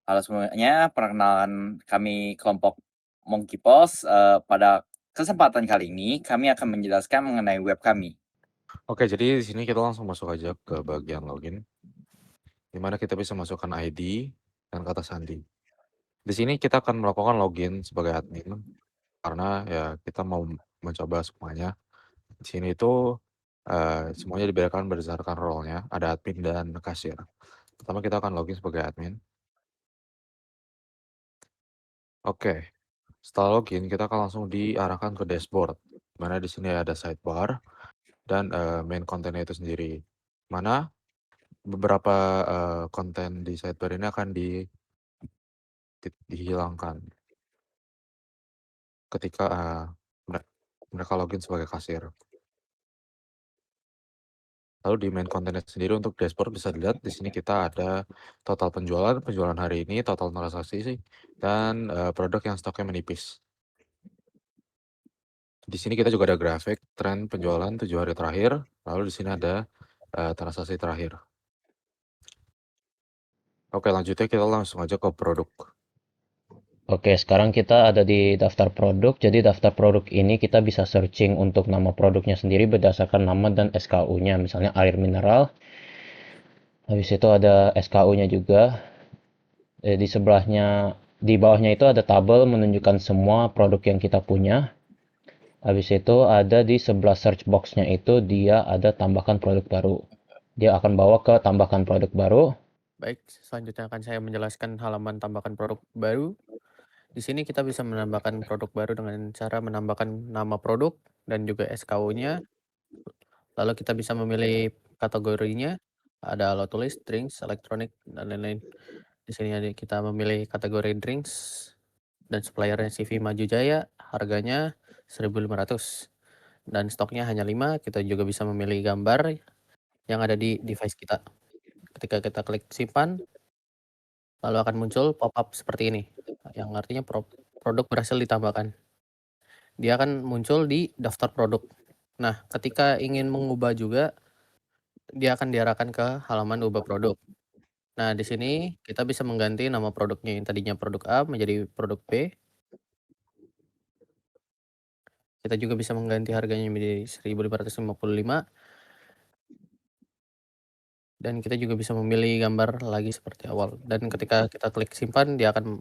Halo semuanya, perkenalkan kami kelompok Monkeypox. Pada kesempatan kali ini, kami akan menjelaskan mengenai web kami. Oke, jadi di sini kita langsung masuk aja ke bagian login, di mana kita bisa masukkan ID dan kata sandi. Di sini kita akan melakukan login sebagai admin, karena ya kita mau mencoba semuanya. Di sini itu semuanya dibedakan berdasarkan role-nya, ada admin dan kasir. Pertama kita akan login sebagai admin. Oke, setelah login kita akan langsung diarahkan ke dashboard, di mana di sini ada sidebar dan main kontennya itu sendiri. Mana beberapa konten di sidebar ini akan dihilangkan ketika mereka login sebagai kasir. Lalu di main kontennya sendiri untuk dashboard bisa dilihat di sini kita ada total penjualan hari ini, total transaksi sih, dan produk yang stoknya menipis. Di sini kita juga ada grafik tren penjualan 7 hari terakhir, lalu di sini ada transaksi terakhir. Oke, lanjutnya kita langsung aja ke produk. Oke, sekarang kita ada di daftar produk. Jadi daftar produk ini kita bisa searching untuk nama produknya sendiri berdasarkan nama dan SKU-nya. Misalnya air mineral. Habis itu ada SKU-nya juga. Di sebelahnya, di bawahnya itu ada tabel menunjukkan semua produk yang kita punya. Habis itu ada di sebelah search box-nya itu dia ada tambahkan produk baru. Dia akan bawa ke tambahkan produk baru. Baik, selanjutnya akan saya menjelaskan halaman tambahkan produk baru. Di sini kita bisa menambahkan produk baru dengan cara menambahkan nama produk dan juga SKU-nya. Lalu kita bisa memilih kategorinya. Ada auto tulis, drinks, elektronik, dan lain-lain. Di sini kita memilih kategori drinks dan suppliernya CV Maju Jaya. Harganya 1.500 dan stoknya hanya 5. Kita juga bisa memilih gambar yang ada di device kita. Ketika kita klik simpan, lalu akan muncul pop-up seperti ini, yang artinya produk berhasil ditambahkan. Dia akan muncul di daftar produk. Nah, ketika ingin mengubah juga, dia akan diarahkan ke halaman ubah produk. Nah, di sini kita bisa mengganti nama produknya yang tadinya produk A menjadi produk B. Kita juga bisa mengganti harganya menjadi 1.555. Dan kita juga bisa memilih gambar lagi seperti awal. Dan ketika kita klik simpan, dia akan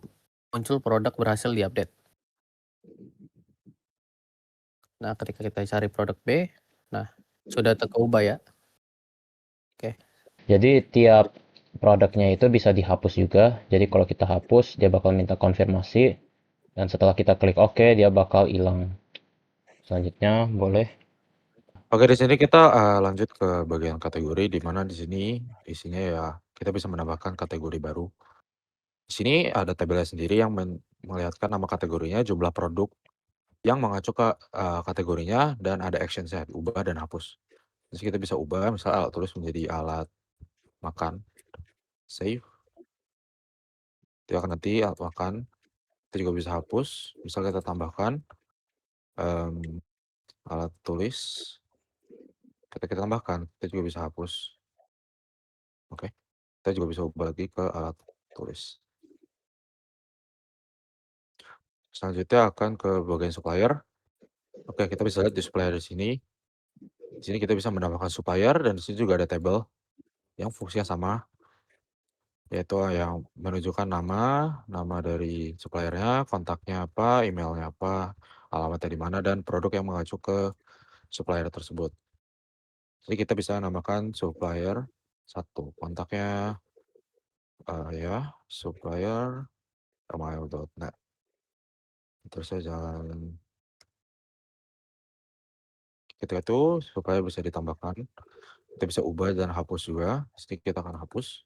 muncul produk berhasil diupdate. Nah, ketika kita cari produk B, nah sudah terubah ya. Oke. Jadi tiap produknya itu bisa dihapus juga. Jadi kalau kita hapus, dia bakal minta konfirmasi. Dan setelah kita klik OK, dia bakal hilang. Selanjutnya boleh. Oke, di sini kita lanjut ke bagian kategori, di mana di sini isinya ya kita bisa menambahkan kategori baru. Di sini ada tabelnya sendiri yang melihatkan nama kategorinya, jumlah produk yang mengacu ke kategorinya, dan ada action set, ubah dan hapus. Terus kita bisa ubah, misalnya alat tulis menjadi alat makan, save. Dia akan nanti alat makan, kita juga bisa hapus. Misalnya kita tambahkan alat tulis, kita tambahkan, kita juga bisa hapus. Oke, kita juga bisa ubah lagi ke alat tulis. Selanjutnya akan ke bagian supplier. Oke, kita bisa lihat di supplier di sini. Di sini kita bisa menambahkan supplier, dan di sini juga ada table yang fungsinya sama, yaitu yang menunjukkan nama dari suppliernya, kontaknya apa, emailnya apa, alamatnya di mana, dan produk yang mengacu ke supplier tersebut. Jadi kita bisa namakan supplier 1, kontaknya ya supplier email.net. Terus saya jalan. Ketika itu supaya bisa ditambahkan, kita bisa ubah dan hapus juga. Sedikit kita akan hapus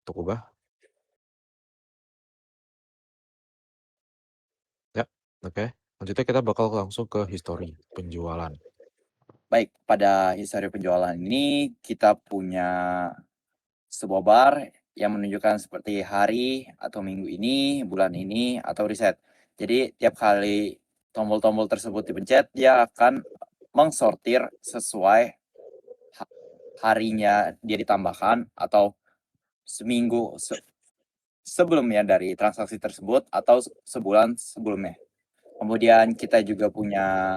untuk ubah. Ya, oke. Lanjutnya kita bakal langsung ke history penjualan. Baik, pada histori penjualan ini kita punya sebuah bar yang menunjukkan seperti hari atau minggu ini, bulan ini, atau riset. Jadi tiap kali tombol-tombol tersebut dipencet, dia akan mengsortir sesuai harinya dia ditambahkan atau seminggu sebelumnya dari transaksi tersebut atau sebulan sebelumnya. Kemudian kita juga punya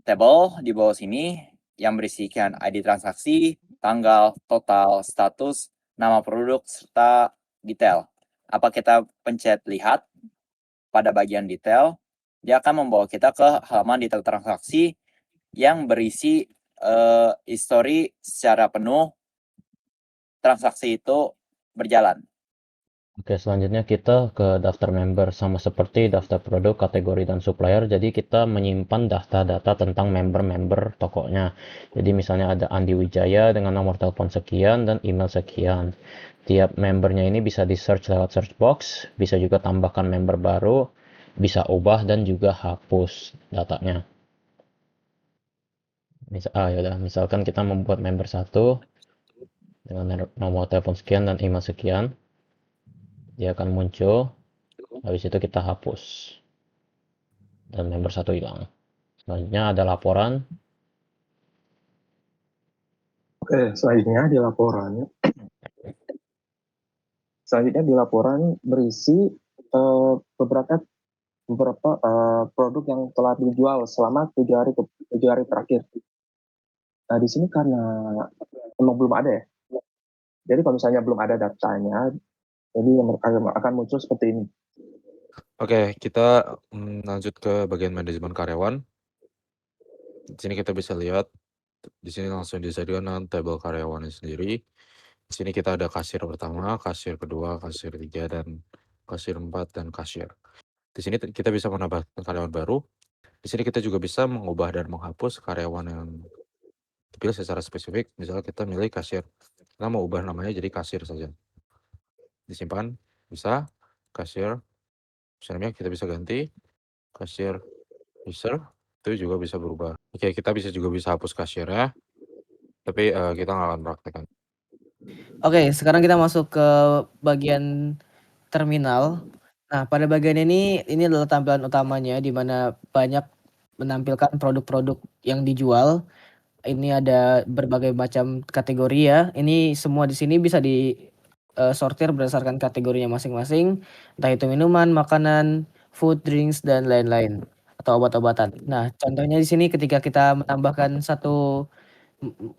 table di bawah sini yang berisikan ID transaksi, tanggal, total, status, nama produk, serta detail. Apa kita pencet lihat pada bagian detail, dia akan membawa kita ke halaman detail transaksi yang berisi histori secara penuh transaksi itu berjalan. Oke, selanjutnya kita ke daftar member. Sama seperti daftar produk, kategori, dan supplier. Jadi kita menyimpan data-data tentang member-member tokonya. Jadi misalnya ada Andi Wijaya dengan nomor telepon sekian dan email sekian. Tiap membernya ini bisa di-search lewat search box. Bisa juga tambahkan member baru. Bisa ubah dan juga hapus datanya. Misalkan kita membuat member 1 dengan nomor telepon sekian dan email sekian. Dia akan muncul. Habis itu kita hapus. Dan member 1 hilang. Selanjutnya ada laporan. Oke, selanjutnya di laporan berisi beberapa produk yang telah dijual selama 7 hari terakhir. Nah, di sini karena memang belum ada ya. Jadi kalau misalnya belum ada datanya, jadi akan muncul seperti ini. Oke, kita lanjut ke bagian manajemen karyawan. Di sini kita bisa lihat, di sini langsung disediakan tabel karyawannya sendiri. Di sini kita ada kasir pertama, kasir kedua, kasir 3, dan kasir 4, dan kasir. Di sini kita bisa menambahkan karyawan baru. Di sini kita juga bisa mengubah dan menghapus karyawan yang dipilih secara spesifik. Misalnya kita milih kasir. Kita mau ubah namanya jadi kasir saja. Disimpan, bisa. Kasir. Misalnya kita bisa ganti. Kasir user. Itu juga bisa berubah. Oke, kita juga bisa hapus kasirnya. Tapi kita nggak akan praktekkan. Oke, sekarang kita masuk ke bagian terminal. Nah, pada bagian ini adalah tampilan utamanya di mana banyak menampilkan produk-produk yang dijual. Ini ada berbagai macam kategori ya. Ini semua di sini bisa sortir berdasarkan kategorinya masing-masing, entah itu minuman, makanan, food, drinks, dan lain-lain atau obat-obatan. Nah, contohnya di sini ketika kita menambahkan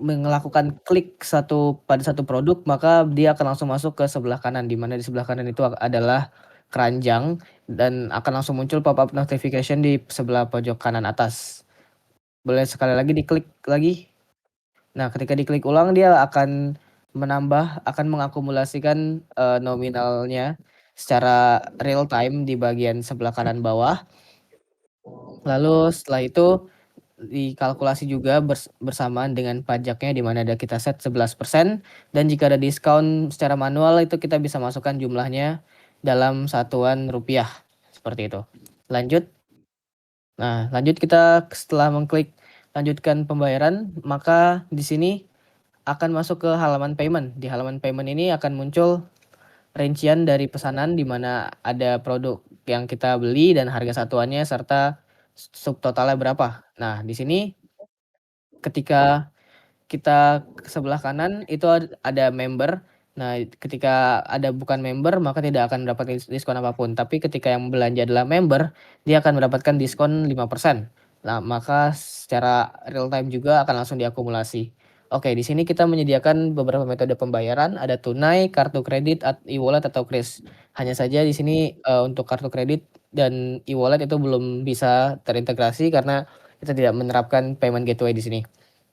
melakukan klik pada satu produk, maka dia akan langsung masuk ke sebelah kanan, di mana di sebelah kanan itu adalah keranjang dan akan langsung muncul pop-up notification di sebelah pojok kanan atas. Boleh sekali lagi diklik lagi. Nah, ketika diklik ulang dia akan mengakumulasikan nominalnya secara real time di bagian sebelah kanan bawah. Lalu setelah itu dikalkulasi juga bersamaan dengan pajaknya di mana kita set 11% dan jika ada diskon secara manual itu kita bisa masukkan jumlahnya dalam satuan rupiah seperti itu. Lanjut. Nah, lanjut kita setelah mengklik lanjutkan pembayaran, maka di sini akan masuk ke halaman payment. Di halaman payment ini akan muncul rincian dari pesanan di mana ada produk yang kita beli dan harga satuannya serta subtotalnya berapa. Nah, di sini ketika kita ke sebelah kanan itu ada member. Nah, ketika ada bukan member maka tidak akan mendapatkan diskon apapun. Tapi ketika yang belanja adalah member, dia akan mendapatkan diskon 5%. Nah, maka secara real time juga akan langsung diakumulasi. Oke, di sini kita menyediakan beberapa metode pembayaran, ada tunai, kartu kredit, e-wallet atau kris. Hanya saja di sini untuk kartu kredit dan e-wallet itu belum bisa terintegrasi karena kita tidak menerapkan payment gateway di sini.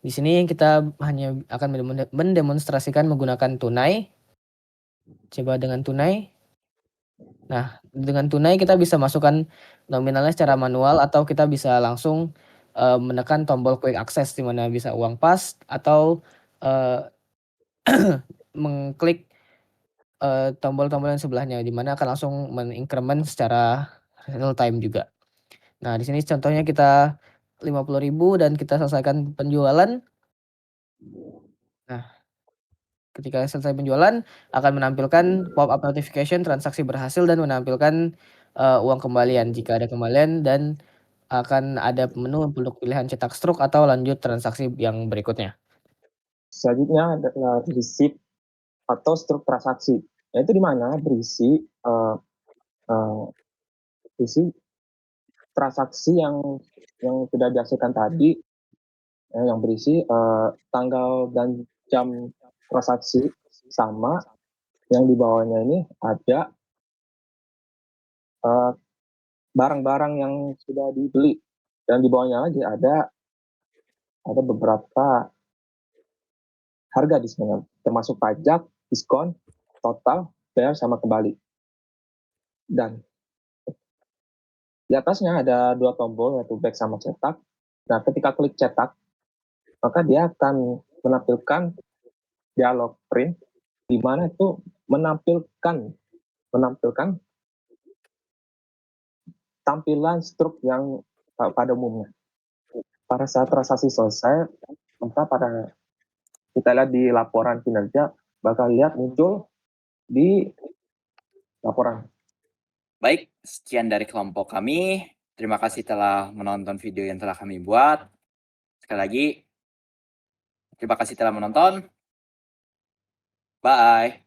Di sini kita hanya akan mendemonstrasikan menggunakan tunai. Coba dengan tunai. Nah, dengan tunai kita bisa masukkan nominalnya secara manual atau kita bisa langsung menekan tombol quick access di mana bisa uang pas atau mengklik tombol-tombol yang sebelahnya di mana akan langsung mengincrement secara real time juga. Nah, di sini contohnya kita 50.000 dan kita selesaikan penjualan. Nah, ketika selesai penjualan akan menampilkan pop-up notification transaksi berhasil dan menampilkan uang kembalian jika ada kembalian dan akan ada menu untuk pilihan cetak struk atau lanjut transaksi yang berikutnya. Selanjutnya adalah receipt atau struk transaksi. Yaitu di mana berisi transaksi yang sudah dihasilkan tadi, yang berisi tanggal dan jam transaksi sama, yang di bawahnya ini ada barang-barang yang sudah dibeli, dan di bawahnya lagi ada beberapa harga di sini, termasuk pajak, diskon, total, bayar sama kembali. Dan di atasnya ada 2 tombol, yaitu back sama cetak. Nah, ketika klik cetak, maka dia akan menampilkan dialog print, di mana itu menampilkan tampilan struk yang pada umumnya. Pada saat transaksi selesai, maka kita lihat di laporan kinerja, bakal lihat muncul di laporan. Baik, sekian dari kelompok kami. Terima kasih telah menonton video yang telah kami buat. Sekali lagi, terima kasih telah menonton. Bye.